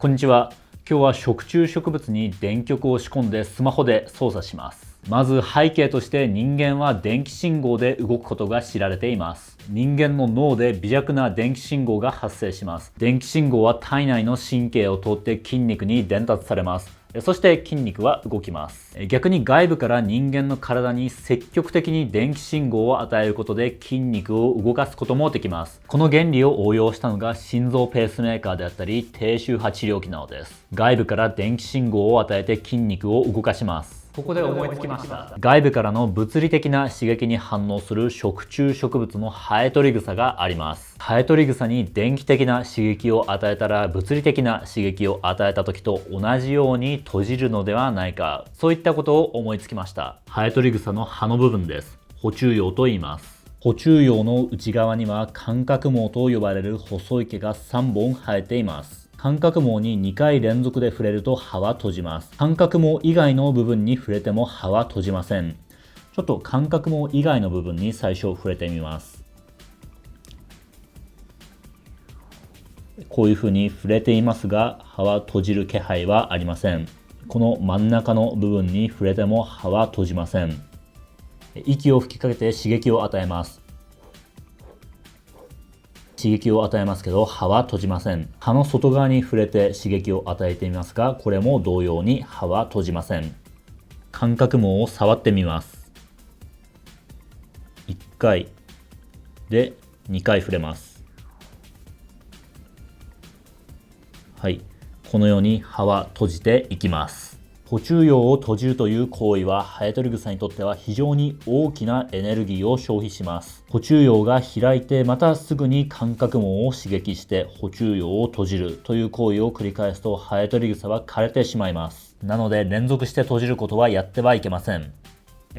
こんにちは。今日は食虫植物に電極を仕込んでスマホで操作します。まず背景として人間は電気信号で動くことが知られています。人間の脳で微弱な電気信号が発生します。電気信号は体内の神経を通って筋肉に伝達されます。そして筋肉は動きます。逆に外部から人間の体に積極的に電気信号を与えることで筋肉を動かすこともできます。この原理を応用したのが心臓ペースメーカーであったり低周波治療器なのです。外部から電気信号を与えて筋肉を動かします。ここで思いつきました。外部からの物理的な刺激に反応する食虫植物のハエトリグサがあります。ハエトリグサに電気的な刺激を与えたら物理的な刺激を与えた時と同じように閉じるのではないか。そういったことを思いつきました。ハエトリグサの葉の部分です。捕虫葉と言います。捕虫葉の内側には間隔膜と呼ばれる細い毛が3本生えています。間隔膜に2回連続で触れると葉は閉じます。間隔膜以外の部分に触れても葉は閉じません。ちょっと間隔膜以外の部分に最初触れてみます。こういう風に触れていますが、葉は閉じる気配はありません。この真ん中の部分に触れても葉は閉じません。息を吹きかけて刺激を与えます。刺激を与えますけど葉は閉じません。葉の外側に触れて刺激を与えてみますが、これも同様に葉は閉じません。間隔膜を触ってみます。1回で2回触れます。はい、このように葉は閉じていきます。捕虫葉を閉じるという行為はハエトリグサにとっては非常に大きなエネルギーを消費します。捕虫葉が開いてまたすぐに間隔膜を刺激して捕虫葉を閉じるという行為を繰り返すとハエトリグサは枯れてしまいます。なので連続して閉じることはやってはいけません。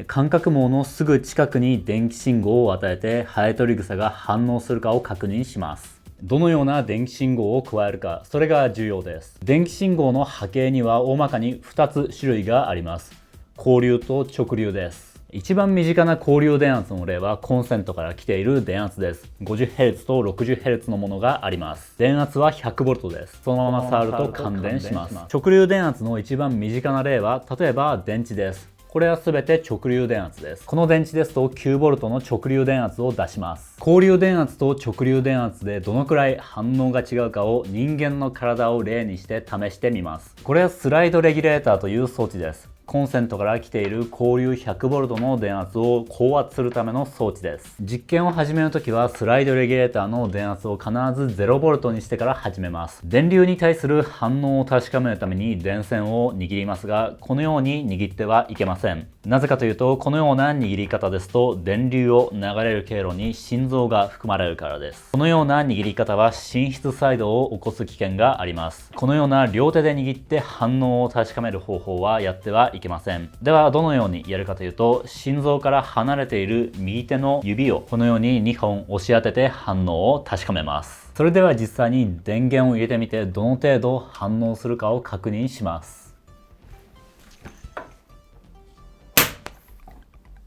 間隔膜のすぐ近くに電気信号を与えてハエトリグサが反応するかを確認します。どのような電気信号を加えるか、それが重要です。電気信号の波形には大まかに2つ種類があります。交流と直流です。一番身近な交流電圧の例はコンセントから来ている電圧です。50Hz と 60Hz のものがあります。電圧は 100V です。そのまま触ると感電します。直流電圧の一番身近な例は例えば電池です。これは全て直流電圧です。この電池ですと 9V の直流電圧を出します。交流電圧と直流電圧でどのくらい反応が違うかを人間の体を例にして試してみます。これはスライドレギュレーターという装置です。コンセントから来ている交流 100V の電圧を高圧するための装置です。実験を始めるときはスライドレギュレーターの電圧を必ず 0V にしてから始めます。電流に対する反応を確かめるために電線を握りますが、このように握ってはいけません。なぜかというと、このような握り方ですと電流を流れる経路に心臓が含まれるからです。このような握り方は心室細動を起こす危険があります。このような両手で握って反応を確かめる方法はやってはいけません。ではどのようにやるかというと、心臓から離れている右手の指をこのように2本押し当てて反応を確かめます。それでは実際に電源を入れてみてどの程度反応するかを確認します。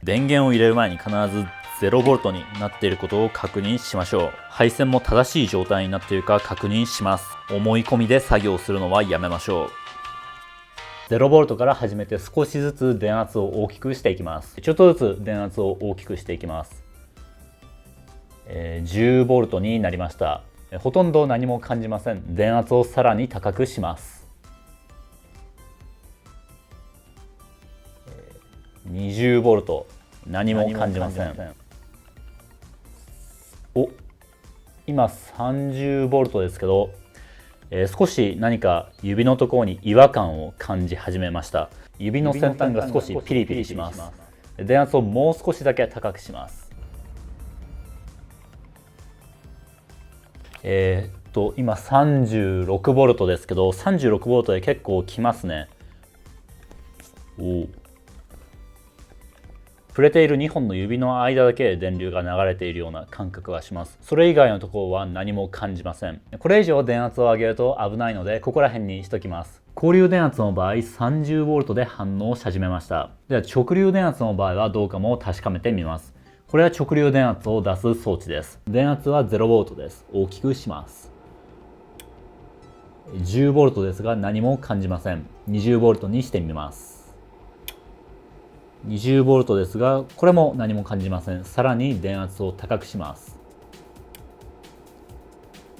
電源を入れる前に必ず 0V になっていることを確認しましょう。配線も正しい状態になっているか確認します。思い込みで作業するのはやめましょう。0V から始めて少しずつ電圧を大きくしていきます。ちょっとずつ電圧を大きくしていきます。10V になりました。ほとんど何も感じません。電圧をさらに高くします。20V、何も感じません。今 30V ですけど、少し何か指のところに違和感を感じ始めました。指の先端が少しピリピリします。電圧をもう少しだけ高くします。今 36V ですけど、36V で結構きますね。触れている2本の指の間だけ電流が流れているような感覚がします。それ以外のところは何も感じません。これ以上電圧を上げると危ないので、ここら辺にしときます。交流電圧の場合 30V で反応し始めました。では直流電圧の場合はどうかも確かめてみます。これは直流電圧を出す装置です。電圧は 0V です。大きくします。10V ですが何も感じません。20V にしてみます。20V ですがこれも何も感じません。さらに電圧を高くします。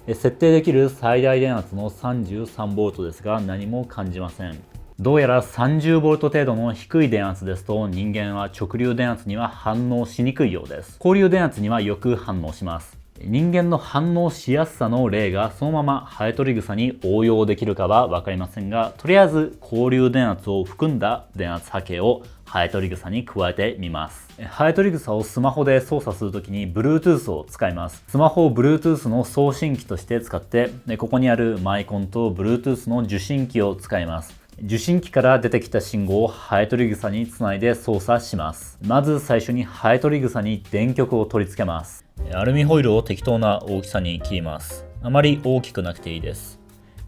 設定できる最大電圧の 33V ですが何も感じません。どうやら 30V 程度の低い電圧ですと人間は直流電圧には反応しにくいようです。交流電圧にはよく反応します。人間の反応しやすさの例がそのままハエトリグサに応用できるかは分かりませんが、とりあえず交流電圧を含んだ電圧波形をハエトリグサに加えてみます。ハエトリグサをスマホで操作するときに Bluetooth を使います。スマホを Bluetooth の送信機として使って、ここにあるマイコンと Bluetooth の受信機を使います。受信機から出てきた信号をハエトリグサにつないで操作します。まず最初にハエトリグサに電極を取り付けます。アルミホイルを適当な大きさに切ります。あまり大きくなくていいです。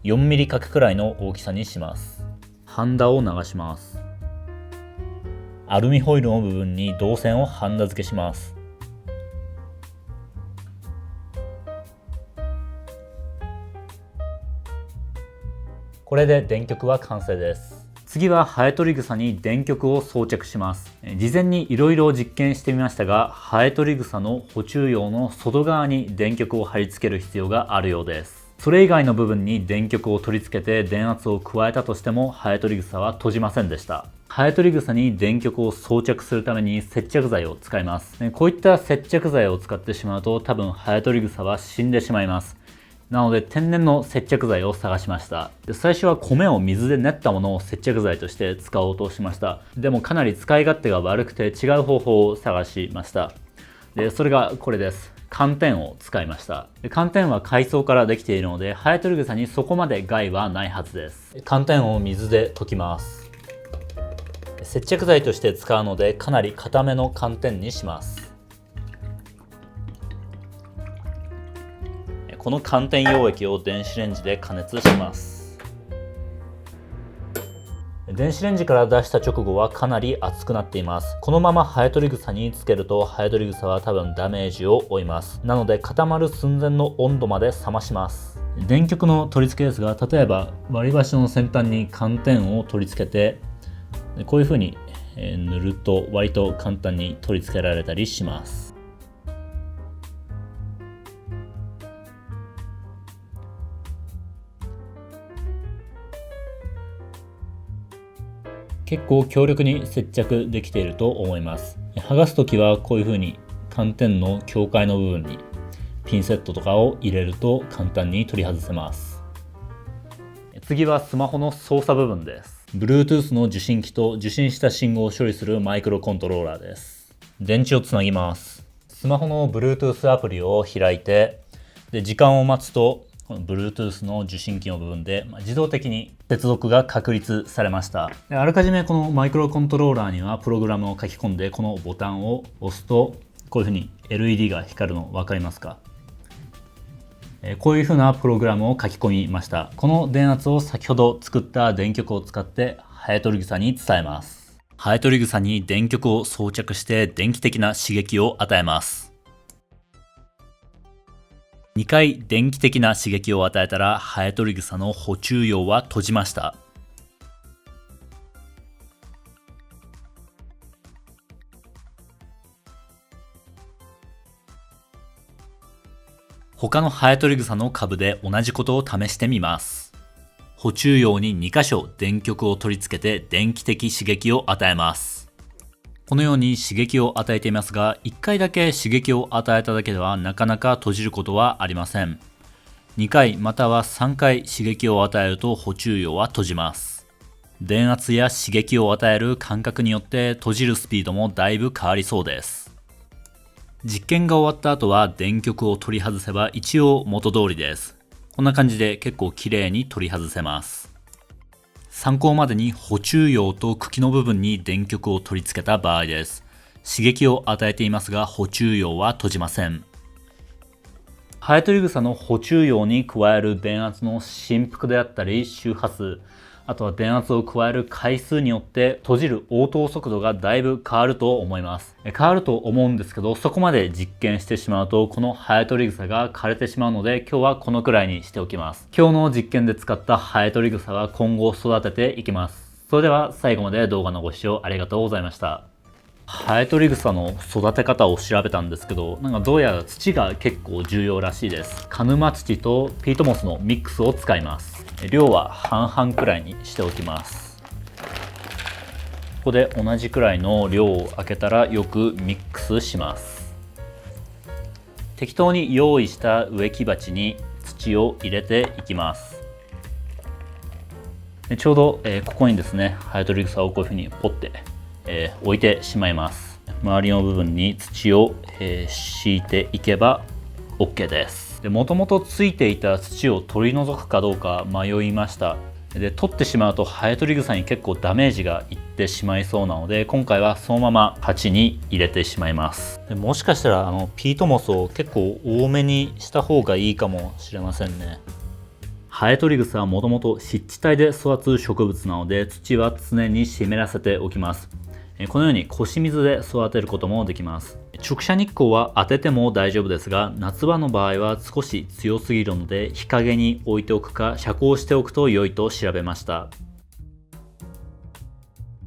4ミリ角くらいの大きさにします。ハンダを流します。アルミホイルの部分に導線をハンダ付けします。これで電極は完成です。次はハエトリグサに電極を装着します。事前にいろいろ実験してみましたが、ハエトリグサの補充葉の外側に電極を貼り付ける必要があるようです。それ以外の部分に電極を取り付けて電圧を加えたとしてもハエトリグサは閉じませんでした。ハエトリグサに電極を装着するために接着剤を使います。こういった接着剤を使ってしまうと多分ハエトリグサは死んでしまいます。なので天然の接着剤を探しました。最初は米を水で練ったものを接着剤として使おうとしました。でもかなり使い勝手が悪くて違う方法を探しました。それがこれです。寒天を使いました。寒天は海藻からできているのでハエトリグサにそこまで害はないはずです。寒天を水で溶きます。接着剤として使うのでかなり固めの寒天にします。この寒天溶液を電子レンジで加熱します。電子レンジから出した直後はかなり熱くなっています。このままハエトリグサにつけるとハエトリグサは多分ダメージを負います。なので固まる寸前の温度まで冷まします。電極の取り付けですが、例えば割り箸の先端に寒天を取り付けてこういう風に塗ると割と簡単に取り付けられたりします。結構強力に接着できていると思います。剥がすときはこういう風に寒天の境界の部分にピンセットとかを入れると簡単に取り外せます。次はスマホの操作部分です。Bluetooth の受信機と受信した信号を処理するマイクロコントローラーです。電池をつなぎます。スマホの Bluetooth アプリを開いて、時間を待つとこの Bluetooth の受信機の部分で自動的に接続が確立されました。あらかじめこのマイクロコントローラーにはプログラムを書き込んで、このボタンを押すとこういうふうに LED が光るの分かりますか？こういうふうなプログラムを書き込みました。この電圧を先ほど作った電極を使ってハエトリグサに伝えます。ハエトリグサに電極を装着して電気的な刺激を与えます。2回電気的な刺激を与えたらハエトリグサの補充葉は閉じました。他のハエトリグサの株で同じことを試してみます。補充葉に2箇所電極を取り付けて電気的刺激を与えます。このように刺激を与えていますが、1回だけ刺激を与えただけではなかなか閉じることはありません。2回または3回刺激を与えると補充葉は閉じます。電圧や刺激を与える間隔によって閉じるスピードもだいぶ変わりそうです。実験が終わった後は電極を取り外せば一応元通りです。こんな感じで結構綺麗に取り外せます。参考までに補充葉と茎の部分に電極を取り付けた場合です。刺激を与えていますが補充葉は閉じません。ハエトリグサの補充葉に加える電圧の振幅であったり周波数、あとは電圧を加える回数によって閉じる応答速度がだいぶ変わると思います。変わると思うんですけど、そこまで実験してしまうとこのハエトリグサが枯れてしまうので、今日はこのくらいにしておきます。今日の実験で使ったハエトリグサは今後育てていきます。それでは最後まで動画のご視聴ありがとうございました。ハエトリグサの育て方を調べたんですけど、どうやら土が結構重要らしいです。鹿沼土とピートモスのミックスを使います。量は半々くらいにしておきます。ここで同じくらいの量を開けたらよくミックスします。適当に用意した植木鉢に土を入れていきます。ちょうど、ここにですね、ハエトリグサをこういうふうにポッて置いてしまいます。周りの部分に土を、敷いていけば OK です。もともとついていた土を取り除くかどうか迷いました。で取ってしまうとハエトリグサに結構ダメージがいってしまいそうなので、今回はそのまま鉢に入れてしまいます。でもしかしたらピートモスを結構多めにした方がいいかもしれませんね。ハエトリグサはもともと湿地帯で育つ植物なので、土は常に湿らせておきます。このように腰水で育てることもできます。直射日光は当てても大丈夫ですが、夏場の場合は少し強すぎるので日陰に置いておくか遮光しておくと良いと調べました。